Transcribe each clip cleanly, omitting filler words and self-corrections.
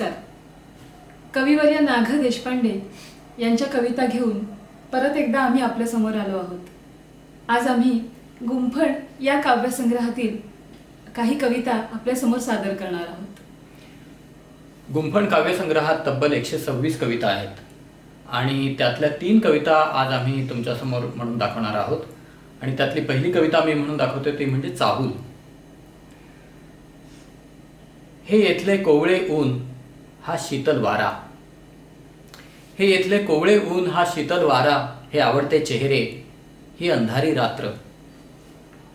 नमस्कार. कविवर्य नाग देशपांडे यांच्या कविता घेऊन परत एकदा आम्ही आपल्या समोर आलो आहोत. आज आम्ही गुंफण या काव्यसंग्रहातील काही कविता आपल्या समोर सादर करणार आहोत. गुंफण काव्यसंग्रहात तब्बल 126 कविता आहेत आणि त्यातल्या 3 कविता आज आम्ही तुमच्यासमोर म्हणून दाखवणार आहोत. आणि त्यातली पहिली कविता मी म्हणून दाखवते ती म्हणजे चाहूल. हे येथले कोवळे ऊन हा शीतल वारा, हे येथले कोवळे ऊन हा शीतल वारा, हे आवडते चेहरे ही अंधारी रात्र,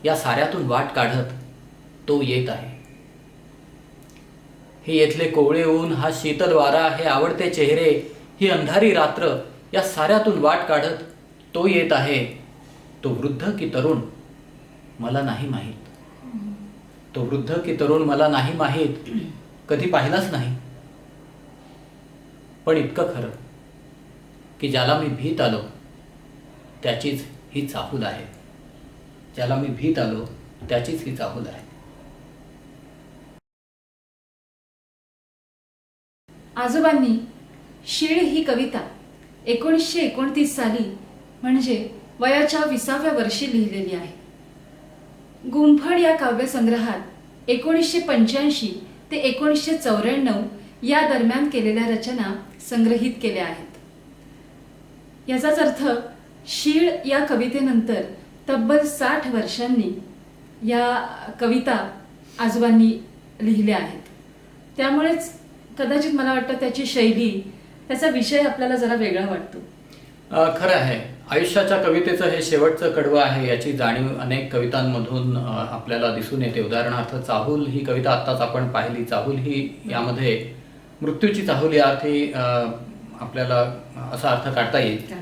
या साऱ्यातून वाट काढत तो येत आहे. हे येथले कोवळे ऊन हा शीतल वारा, हे आवडते चेहरे ही अंधारी रात्र, या साऱ्यातून वाट काढत तो येत आहे. तो वृद्ध की तरुण मला नाही माहीत, तो वृद्ध की तरुण मला नाही माहीत, कधी पाहिलाच नाही. पण इतकं खरं की ज्याला मी भीत आलो त्याचीच ही चाहूल आहे, ज्याला मी भीत आलो त्याचीच ही चाहूल आहे. आजोबांनी शीळ ही कविता 1929 साली म्हणजे वयाच्या 20व्या वर्षी लिहिलेली आहे. गुंफण या काव्यसंग्रहात 1985 ते 1994 या दरम्यान केलेल्या रचना संग्रहित केल्या आहेत. याचाच अर्थ शीळ या कवितेनंतर तब्बल 60 वर्षांनी या कविता आजोबांनी लिहिल्या आहेत. त्यामुळेच कदाचित मला वाटतं त्याची शैली, त्याचा विषय आपल्याला जरा वेगळा वाटतो. खरं आहे, आयुष्याच्या कवितेचं हे शेवटचं कडवं आहे याची जाणीव अनेक कवितांमधून आपल्याला दिसून येते. उदाहरणार्थ चाहूल ही कविता आत्ताच आपण पाहिली. चाहूल ही यामध्ये मृत्यूची चाहूल या अर्थी आपल्याला असा अर्थ काढता येईल.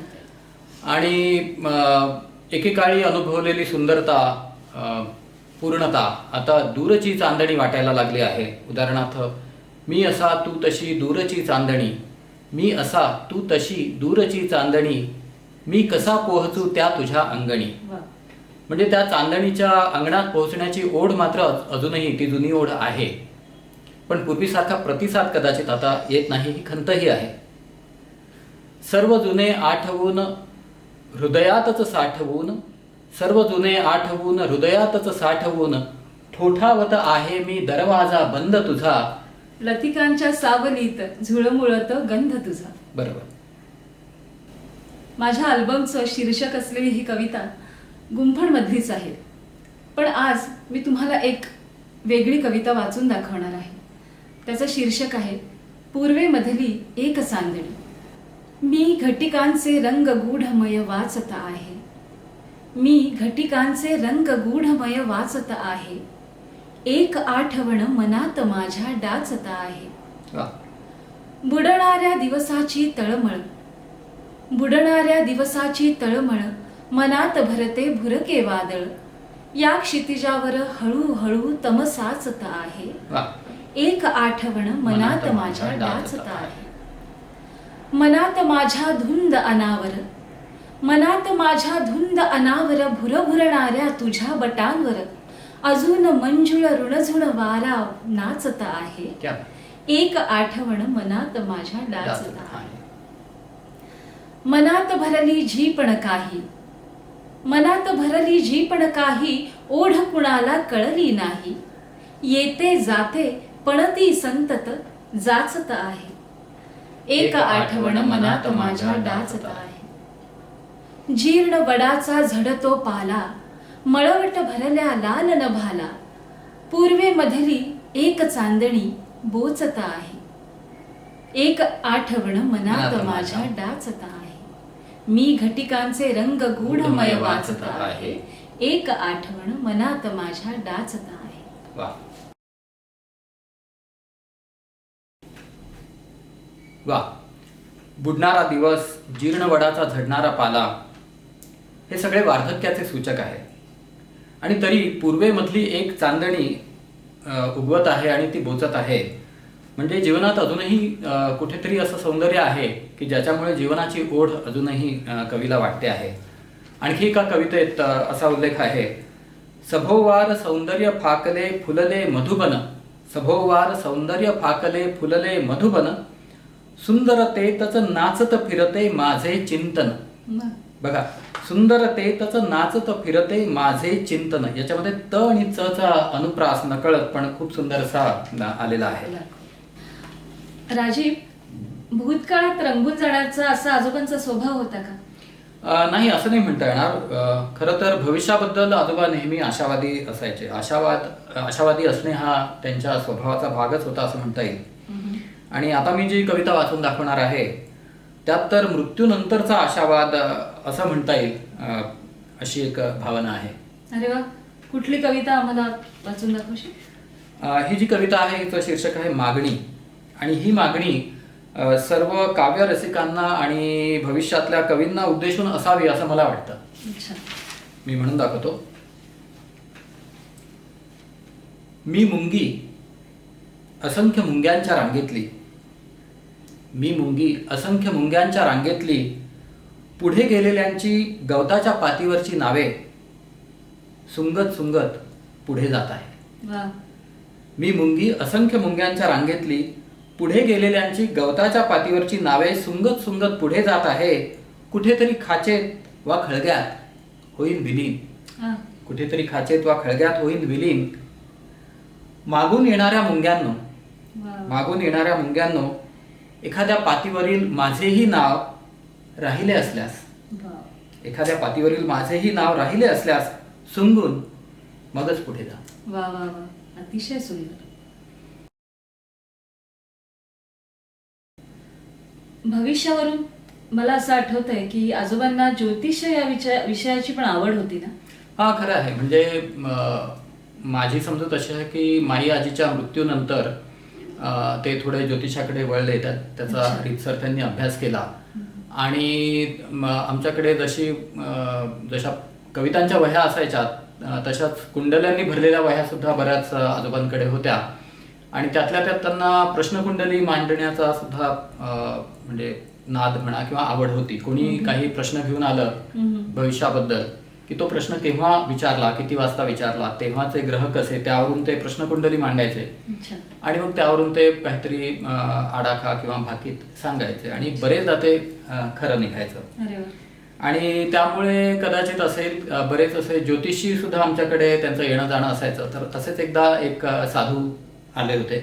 आणि एकेकाळी अनुभवलेली सुंदरता, पूर्णता आता दूरची चांदणी वाटायला लागली आहे. उदाहरणार्थ, मी असा तू तशी दूरची चांदणी, मी असा तू तशी दूरची चांदणी, मी कसा पोहचू त्या तुझ्या अंगणी. म्हणजे त्या चांदणीच्या अंगणात पोहोचण्याची ओढ मात्र अजूनही ती जुनी ओढ आहे, पण पूर्वीसारखा प्रतिसाद कदाचित आता येत नाही, ही खंतही आहे. सर्व जुने आठवून हृदयातच साठवून, सर्व जुने आठवून हृदयातच साठवून, ठोठावत आहे मी दरवाजा बंद तुझा, लतिकांच्या सावलीत झुळमुळत गंध तुझा. बरोबर. माझ्या अल्बमचं शीर्षक असलेली ही कविता गुंफण मधलीच आहे. पण आज मी तुम्हाला एक वेगळी कविता वाचून दाखवणार आहे. त्याचं शीर्षक आहे पूर्वेमधली एक चांदणी. मी घटिकांचे रंग गूढमय वाचत आहे, मी घटिकांचे रंग गूढमय वाचत आहे, एक आठवण मनात माझ्या डाचत आहे. बुडणाऱ्या दिवसाची तळमळ, बुडणाऱ्या दिवसाची तळमळ, मनात भरते भुरके वादळ, या क्षितिजावर हळूहळू तम साचत आहे, एक आठवण मनात माझ्या डाचत आहे. मनात माझ्या धुंद अनावर, मनात माझ्या धुंद अनावर, भुरभुरणाऱ्या तुझ्या बटांवर, अजून मंजुळ ऋणझुण वारा नाचत आहे, एक आठवण मनात माझ्या डाचत आहे. मनात भरली झीपण काही, मनात भरली झीपण काही, ओढ कुणाला कळली नाही, येते जाते पण ती संतत जाचत आहे, एक आठवण मनात माझ्या डाचत आहे. जीर्ण वडाचा झडतो पाला, मळवट भरल्या लाल नभाला, पूर्वेमधली एक चांदणी बोचत आहे, एक आठवण मनात माझ्या डाचत आहे. मी घटिकांचे रंग गूढमय वाचत आहे, एक आठवण मनात माझ्या डाचत आहे. वा. बुडणारा दिवस, जीर्ण वडाचा झडणारा पाला, हे सगळे वार्धक्याचे सूचक आहे. आणि तरी पूर्वेमधली एक चांदणी उगवत आहे आणि ती बोचत आहे. म्हणजे जीवनात अजूनही कुठेतरी असं सौंदर्य आहे की ज्याच्यामुळे जीवनाची ओढ अजूनही कवीला वाटते आहे. आणखी एका कवितेत असा उल्लेख आहे, सभोवार सौंदर्य फाकले फुलले मधुबन, सभोवार सौंदर्य फाकले फुलले मधुबन, सुंदर तेतच नाचत फिरते माझे चिंतन. वा. बघा, सुंदर तेतच नाचत फिरते माझे चिंतन, याच्यामध्ये त आणि च चा अनुप्रास नकळत पण खूप सुंदर असा आलेला आहे. राजीव, भूतकाळात रंगून जाण्याचा असा आजोबांचा स्वभाव होता का? नाही, असं नाही म्हणता येणार. खरं तर भविष्याबद्दल आजोबा नेहमी आशावादी असायचे. आशावादी असणे हा त्यांच्या स्वभावाचा भागच होता असं म्हणता येईल. आणि आता मी जी कविता वाचून दाखवणार आहे त्यात तर मृत्यूनंतरचा आशावाद असं म्हणता येईल, अशी एक भावना आहे. अरे वा, कुठली कविता आम्हाला वाचून दाखवशील? ही जी कविता आहे हिचं शीर्षक आहे मागणी. आणि ही मागणी सर्व काव्य रसिकांना आणि भविष्यातल्या कवींना उद्देशून असावी असं मला वाटतं. अच्छा. मी म्हणून दाखवतो. मी मुंगी असंख्य मुंग्यांच्या रांगेतली, मी मुंगी असंख्य मुंग्यांच्या रांगेतली, पुढे गेलेल्यांची गवताच्या पातीवरची नावे सुंगत सुंगत पुढे जात आहे. वा. मी मुंगी असंख्य मुंग्यांच्या रांगेतली, पुढे गेलेल्यांची गवताच्या पातीवरची नावे सुंगत सुंगत पुढे जात आहे. कुठेतरी खाचेत वा खळग्यात होईन विलीन, हा. कुठेतरी खाचेत वा खळग्यात होईन विलीन. मागून येणाऱ्या मुंग्यांनो, वा. मागून येणाऱ्या मुंग्यांनो, एखाद्या पातीवरील माझेही नाव राहिले असल्यास, वा. एखाद्या पातीवरील माझेही नाव राहिले असल्यास सुंगून मगच पुढे जा. वा वा वा, अतिशय सुंदर. भविष्यावरून मला असं आठवतंय की आजोबांना ज्योतिष या विषयाची पण आवड होती ना? हा, खरं आहे. म्हणजे माझी समजूत अशी आहे की माई आजीच्या मृत्यूनंतर ते थोडे ज्योतिषाकडे वळले. त्याचा अच्छा. रीतसर त्यांनी अभ्यास केला. आणि आमच्याकडे जशा कवितांच्या वह्या असायच्या तशाच कुंडल्यांनी भरलेल्या वह्या सुद्धा बऱ्याच आजोबांकडे होत्या. आणि त्यातल्या त्यात त्यांना प्रश्नकुंडली मांडण्याचा सुद्धा म्हणजे नाद म्हणा किंवा आवड होती. कोणी काही प्रश्न घेऊन आलं भविष्याबद्दल की तो प्रश्न केव्हा विचारला, किती वाजता विचारला, तेव्हाचे ग्रह कसे, त्यावरून ते प्रश्नकुंडली मांडायचे. अच्छा. आणि मग त्यावरून ते काहीतरी आडाखा किंवा भाकीत सांगायचे आणि बरेचदा ते खरं निघायचं. अरे वा. आणि त्यामुळे कदाचित असेल बरेच असे ज्योतिषी सुद्धा आमच्याकडे त्यांचं येणं जाणं असायचं. तर असेच एकदा एक साधू आले होते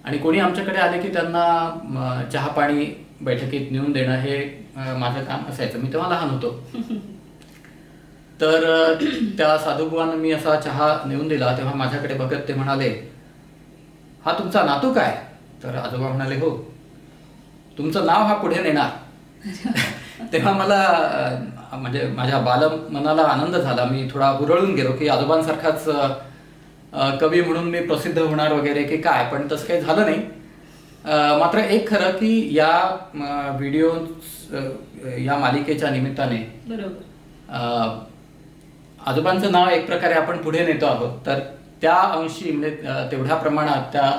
आणि कोणी आमच्याकडे आले की त्यांना चहा पाणी बैठकीत नेऊन देणं हे माझं काम असायचं. मी तेव्हा लहान होतो. तर त्या साधूबुवांना मी असा चहा नेऊन दिला तेव्हा माझ्याकडे बघत ते म्हणाले, हा तुमचा नातू काय? तर आजोबा म्हणाले, हो, तुमचं नाव हा पुढे नेणार. तेव्हा मला म्हणजे माझ्या बालमनाला आनंद झाला. मी थोडा हुरळून गेलो की आजोबांसारखाच कवी म्हणून मी प्रसिद्ध होणार वगैरे की काय, पण तसं काही झालं नाही. मात्र एक खरं की या व्हिडिओ या मालिकेच्या निमित्ताने बरोबर आजोबांचं नाव एक प्रकारे आपण पुढे नेतो आहोत. तर त्या अंशी म्हणजे तेवढ्या प्रमाणात त्या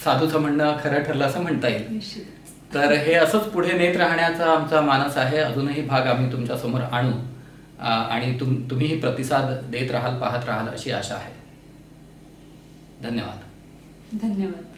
साधूचं म्हणणं खरं ठरलं असं म्हणता येईल. निश्चित. तर हे असंच पुढे नेत राहण्याचा आमचा मानस आहे. अजूनही भाग आम्ही तुमच्या समोर आणू आणि तुम्हीही प्रतिसाद देत राहाल, पाहत राहाल अशी आशा आहे. धन्यवाद. धन्यवाद.